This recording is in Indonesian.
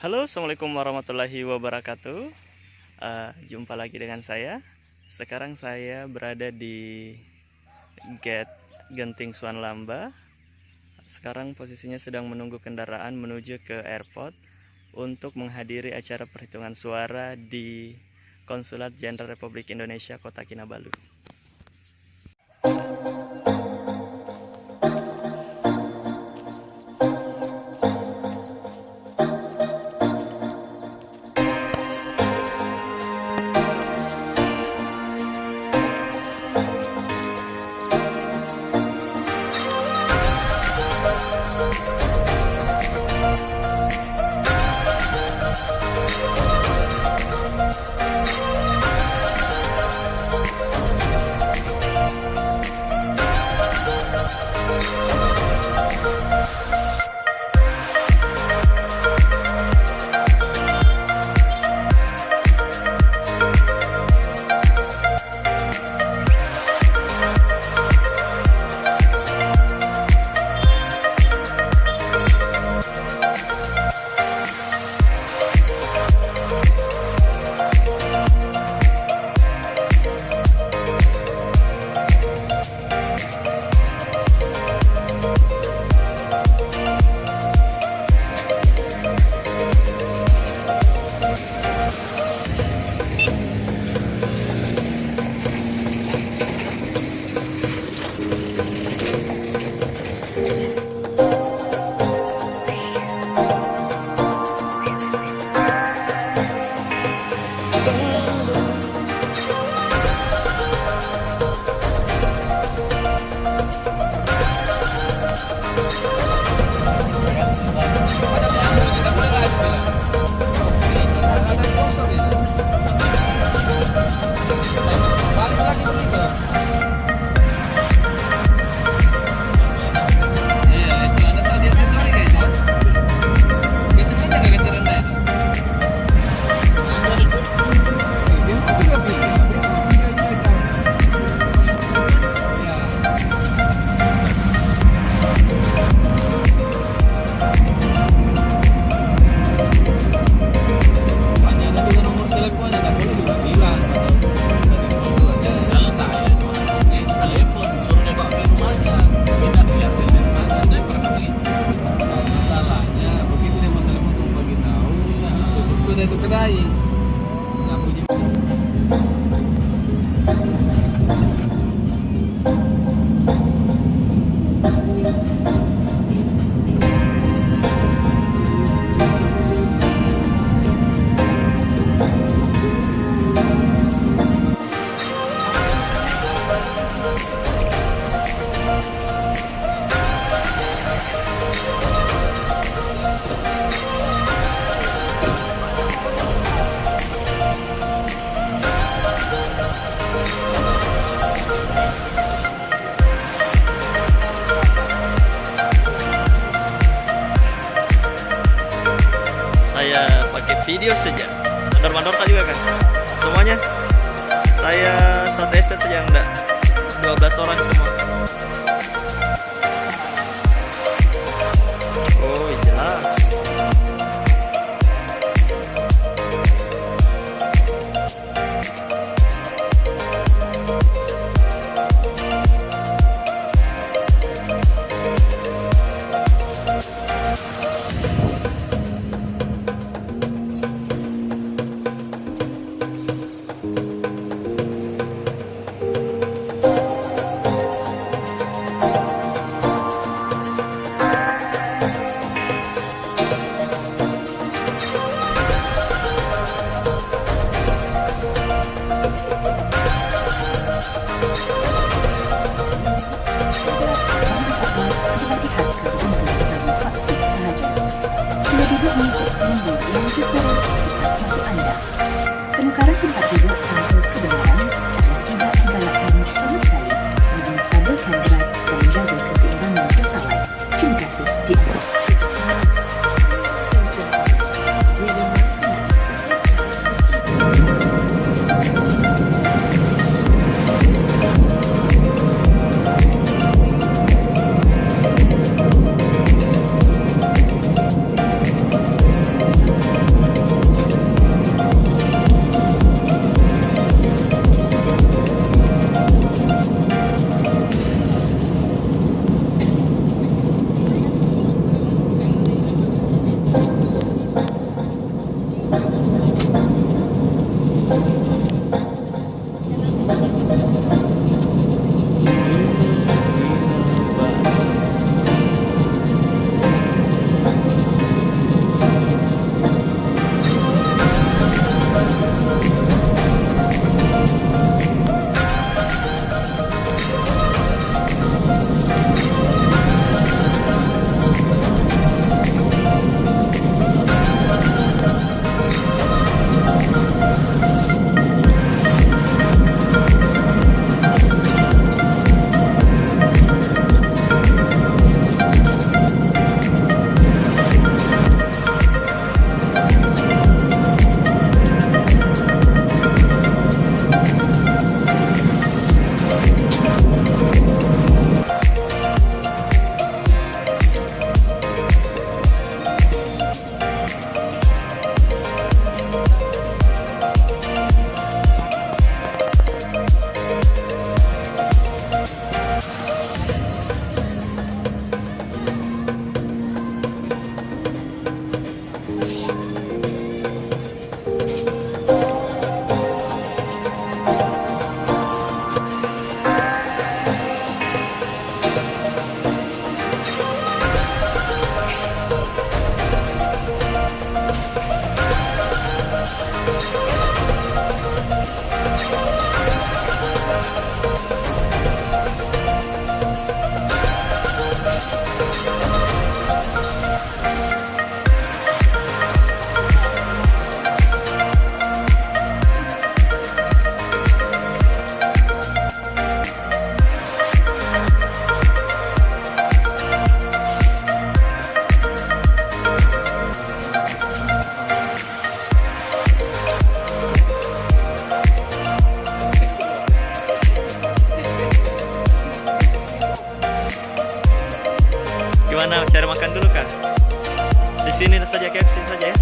Halo, assalamualaikum warahmatullahi wabarakatuh. Jumpa lagi dengan saya. Sekarang saya berada di gate Genting Suan Lamba. Sekarang posisinya sedang menunggu kendaraan menuju ke airport untuk menghadiri acara perhitungan suara di Konsulat Jenderal Republik Indonesia Kota Kinabalu. Saya pakai video saja. Mandor-mandor tak juga kan? Semuanya. Saya satu estate saja enggak. 12 orang semua. Oh, jelas. Penukaran tempat duduk sampai ke belakang adalah tidak digalakkan sama sekali demi menstabilkan berat dan menjaga keseimbangan pesawat. Terima kasih. Di atas. Gimana, cari makan dulu kah? Di sini saja, KFC saja ya.